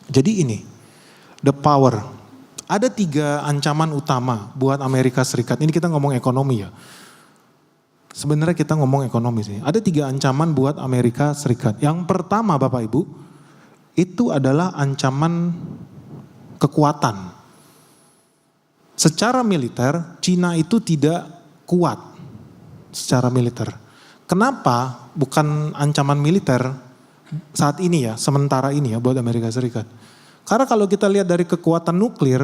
Jadi ini, the power. Ada 3 ancaman utama buat Amerika Serikat. Ini kita ngomong ekonomi ya. Sebenarnya kita ngomong ekonomi sih. Ada 3 ancaman buat Amerika Serikat. Yang pertama Bapak Ibu, itu adalah ancaman kekuatan. Secara militer, Cina itu tidak kuat secara militer. Kenapa bukan ancaman militer saat ini ya, sementara ini ya buat Amerika Serikat. Karena kalau kita lihat dari kekuatan nuklir,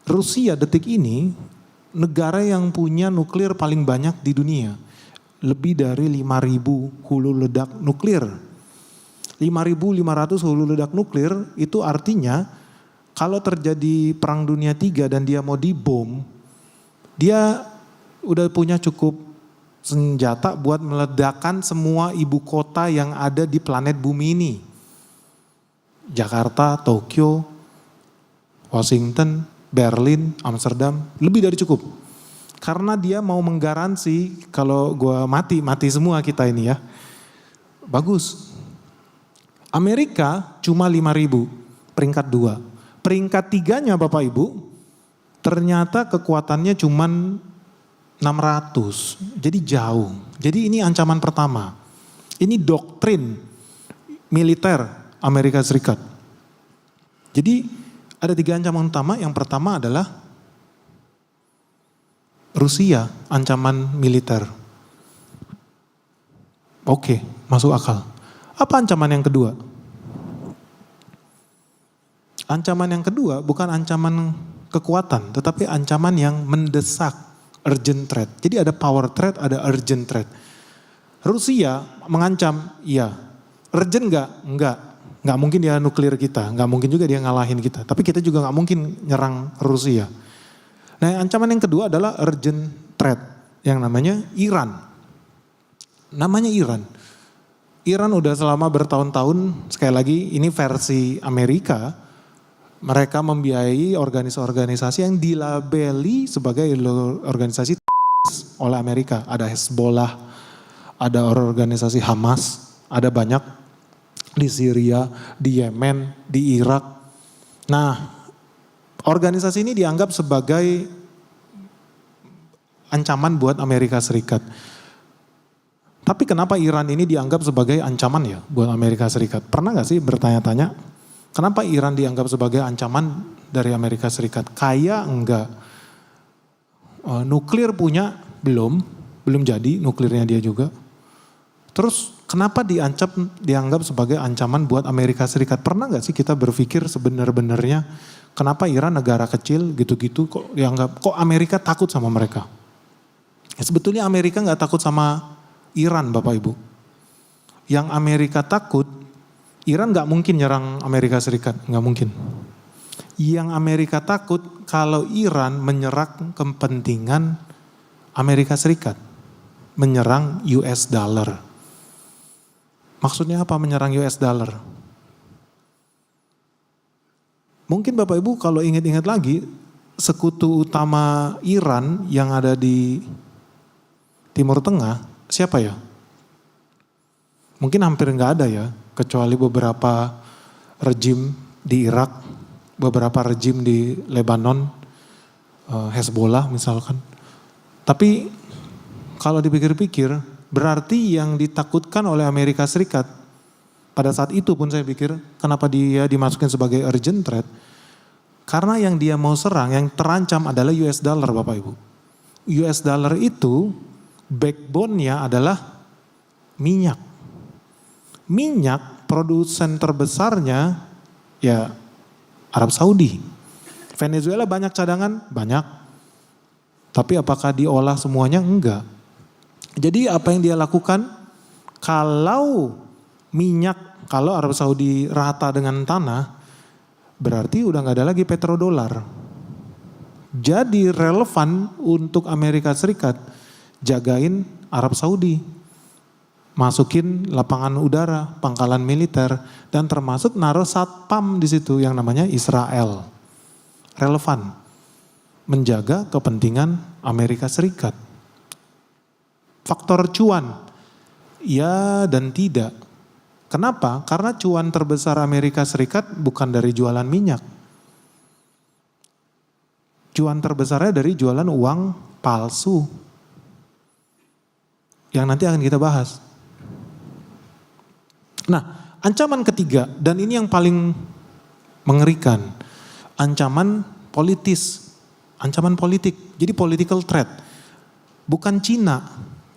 Rusia detik ini negara yang punya nuklir paling banyak di dunia. Lebih dari 5.000 hulu ledak nuklir. 5.500 hulu ledak nuklir itu artinya kalau terjadi perang dunia 3 dan dia mau dibom, dia udah punya cukup senjata buat meledakkan semua ibu kota yang ada di planet bumi ini. Jakarta, Tokyo, Washington, Berlin, Amsterdam, lebih dari cukup. Karena dia mau menggaransi kalau gua mati semua kita ini ya. Bagus. Amerika cuma 5.000, peringkat 2. Peringkat 3-nya Bapak Ibu, ternyata kekuatannya cuma 600. Jadi jauh. Jadi ini ancaman pertama. Ini doktrin militer Amerika Serikat. Jadi ada 3 ancaman utama. Yang pertama adalah Rusia, ancaman militer. Oke, masuk akal. Apa ancaman yang kedua? Ancaman yang kedua bukan ancaman kekuatan, tetapi ancaman yang mendesak, urgent threat. Jadi ada power threat, ada urgent threat. Rusia mengancam, iya. Urgent enggak. Enggak mungkin dia nuklir kita, enggak mungkin juga dia ngalahin kita. Tapi kita juga enggak mungkin nyerang Rusia. Nah, ancaman yang kedua adalah urgent threat yang namanya Iran. Namanya Iran. Iran udah selama bertahun-tahun, sekali lagi ini versi Amerika, mereka membiayai organisasi-organisasi yang dilabeli sebagai organisasi oleh Amerika. Ada Hezbollah, ada organisasi Hamas, ada banyak di Syria, di Yemen, di Irak. Nah, organisasi ini dianggap sebagai ancaman buat Amerika Serikat. Tapi kenapa Iran ini dianggap sebagai ancaman ya buat Amerika Serikat? Pernah gak sih bertanya-tanya, kenapa Iran dianggap sebagai ancaman dari Amerika Serikat? Kaya enggak? Nuklir punya? Belum jadi nuklirnya dia juga. Terus kenapa dianggap sebagai ancaman buat Amerika Serikat? Pernah gak sih kita berpikir sebenar-benarnya kenapa Iran negara kecil gitu-gitu kok dianggap, kok Amerika takut sama mereka? Ya, sebetulnya Amerika gak takut sama Iran Bapak Ibu. Yang Amerika takut, Iran gak mungkin nyerang Amerika Serikat, gak mungkin. Yang Amerika takut kalau Iran menyerang kepentingan Amerika Serikat. Menyerang US dollar. Maksudnya apa menyerang US dollar? Mungkin Bapak Ibu kalau ingat-ingat lagi, sekutu utama Iran yang ada di Timur Tengah, siapa ya? Mungkin hampir nggak ada ya, kecuali beberapa rejim di Irak, beberapa rejim di Lebanon, Hezbollah misalkan. Tapi kalau dipikir-pikir, berarti yang ditakutkan oleh Amerika Serikat, pada saat itu pun saya pikir, kenapa dia dimasukin sebagai urgent threat? Karena yang dia mau serang, yang terancam adalah US dollar Bapak Ibu. US dollar itu backbone-nya adalah minyak. Minyak produsen terbesarnya ya Arab Saudi. Venezuela banyak cadangan? Banyak. Tapi apakah diolah semuanya? Enggak. Jadi apa yang dia lakukan? Kalau Arab Saudi rata dengan tanah, berarti udah gak ada lagi petrodolar. Jadi relevan untuk Amerika Serikat jagain Arab Saudi. Masukin lapangan udara, pangkalan militer, dan termasuk naruh satpam di situ yang namanya Israel. Relevan. Menjaga kepentingan Amerika Serikat. Faktor cuan, ya dan tidak. Kenapa? Karena cuan terbesar Amerika Serikat bukan dari jualan minyak. Cuan terbesarnya dari jualan uang palsu. Yang nanti akan kita bahas. Nah, ancaman ketiga, dan ini yang paling mengerikan. Ancaman politis. Ancaman politik. Jadi political threat. Bukan Cina.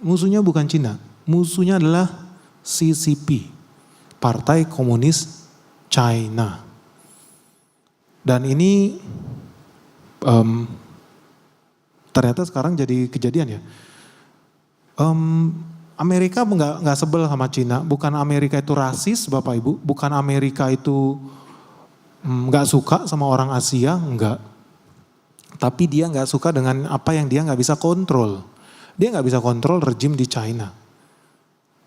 Musuhnya bukan Cina. Musuhnya adalah CCP. Partai Komunis China. Dan ini ternyata sekarang jadi kejadian ya. Amerika nggak sebel sama Cina. Bukan Amerika itu rasis, Bapak Ibu. Bukan Amerika itu nggak suka sama orang Asia, enggak. Tapi dia nggak suka dengan apa yang dia nggak bisa kontrol. Dia nggak bisa kontrol rejim di China.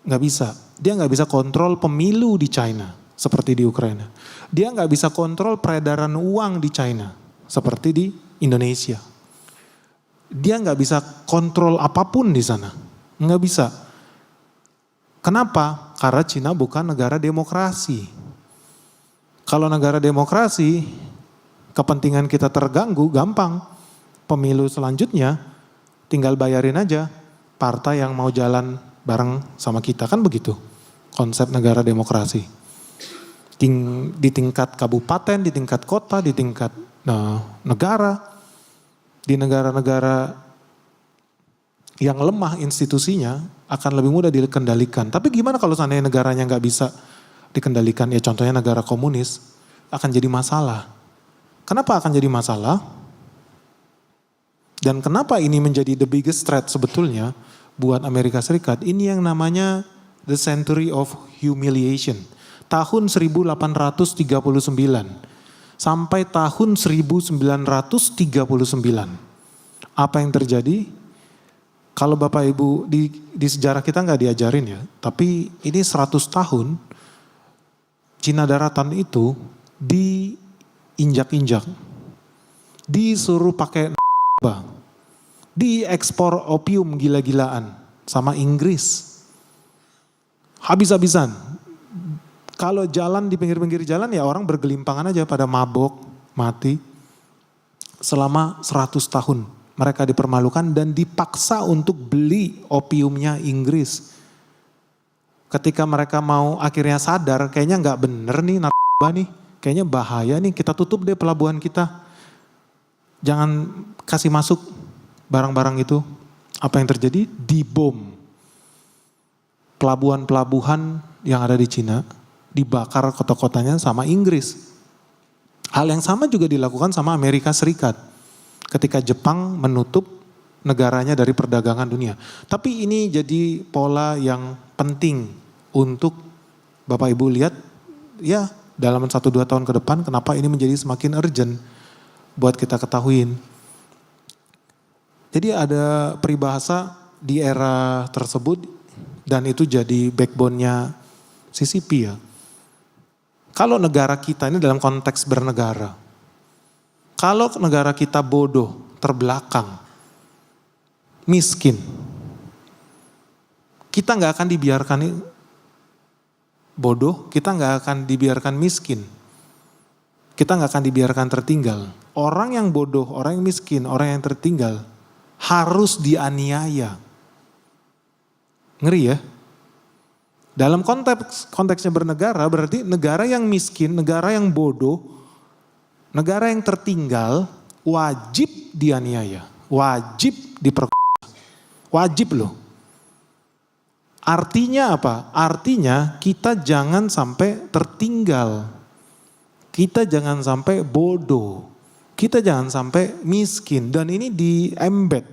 Nggak bisa. Dia nggak bisa kontrol pemilu di China, seperti di Ukraina. Dia nggak bisa kontrol peredaran uang di China, seperti di Indonesia. Dia nggak bisa kontrol apapun di sana. Nggak bisa. Kenapa? Karena Cina bukan negara demokrasi. Kalau negara demokrasi, kepentingan kita terganggu, gampang. Pemilu selanjutnya, tinggal bayarin aja partai yang mau jalan bareng sama kita, kan begitu konsep negara demokrasi. Di tingkat kabupaten, di tingkat kota, di tingkat negara, di negara-negara yang lemah institusinya akan lebih mudah dikendalikan. Tapi gimana kalau seandainya negaranya nggak bisa dikendalikan? Ya contohnya negara komunis, akan jadi masalah. Kenapa akan jadi masalah? Dan kenapa ini menjadi the biggest threat sebetulnya buat Amerika Serikat? Ini yang namanya the century of humiliation. Tahun 1839 sampai tahun 1939. Apa yang terjadi? Kalau Bapak Ibu di sejarah kita nggak diajarin ya, tapi ini 100 tahun Cina daratan itu diinjak-injak, disuruh pakai diekspor opium gila-gilaan sama Inggris. Habis-habisan. Kalau jalan di pinggir-pinggir jalan ya orang bergelimpangan aja pada mabok, mati. Selama 100 tahun mereka dipermalukan dan dipaksa untuk beli opiumnya Inggris. Ketika mereka mau akhirnya sadar, kayaknya nggak bener nih narkoba nih, kayaknya bahaya nih, kita tutup deh pelabuhan kita. Jangan kasih masuk barang-barang itu. Apa yang terjadi? Dibom. Pelabuhan-pelabuhan yang ada di Cina dibakar kota-kotanya sama Inggris. Hal yang sama juga dilakukan sama Amerika Serikat. Ketika Jepang menutup negaranya dari perdagangan dunia. Tapi ini jadi pola yang penting untuk Bapak Ibu lihat ya dalam 1-2 tahun ke depan kenapa ini menjadi semakin urgent buat kita ketahuin. Jadi ada peribahasa di era tersebut dan itu jadi backbone-nya CCP ya. Kalau negara kita ini dalam konteks bernegara, kalau negara kita bodoh, terbelakang, miskin, kita nggak akan dibiarkan bodoh, kita nggak akan dibiarkan miskin, kita nggak akan dibiarkan tertinggal. Orang yang bodoh, orang yang miskin, orang yang tertinggal harus dianiaya. Ngeri ya. Dalam konteksnya bernegara berarti negara yang miskin, negara yang bodoh, negara yang tertinggal wajib dianiaya, wajib diperkosa, wajib loh. Artinya apa? Artinya kita jangan sampai tertinggal, kita jangan sampai bodoh, kita jangan sampai miskin. Dan ini di-embed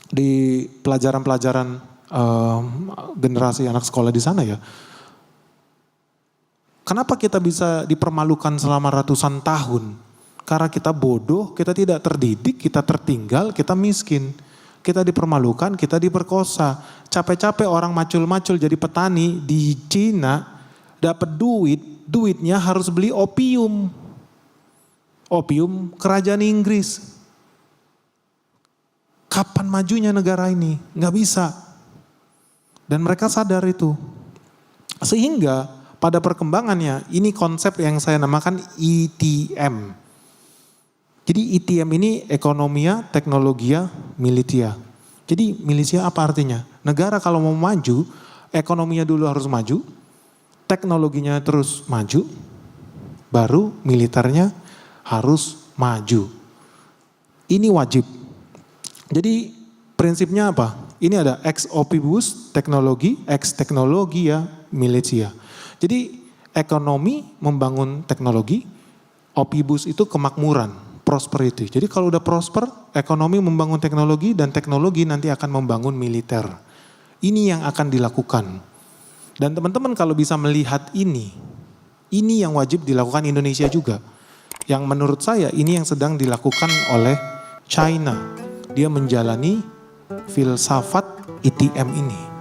di pelajaran-pelajaran generasi anak sekolah di sana ya. Kenapa kita bisa dipermalukan selama ratusan tahun? Karena kita bodoh, kita tidak terdidik, kita tertinggal, kita miskin. Kita dipermalukan, kita diperkosa. Capek-capek orang macul-macul jadi petani di Cina, dapat duitnya harus beli opium. Opium kerajaan Inggris. Kapan majunya negara ini? Nggak bisa. Dan mereka sadar itu. Sehingga pada perkembangannya ini konsep yang saya namakan ETM. Jadi ETM ini ekonomia, teknologia, militia. Jadi militia apa artinya? Negara kalau mau maju, ekonominya dulu harus maju, teknologinya terus maju, baru militernya harus maju. Ini wajib. Jadi prinsipnya apa? Ini ada ex opibus teknologi, ex teknologia militia. Jadi ekonomi membangun teknologi, opibus itu kemakmuran, prosperity. Jadi kalau udah prosper, ekonomi membangun teknologi dan teknologi nanti akan membangun militer. Ini yang akan dilakukan. Dan teman-teman kalau bisa melihat ini yang wajib dilakukan Indonesia juga. Yang menurut saya ini yang sedang dilakukan oleh China. Dia menjalani filsafat ETM ini.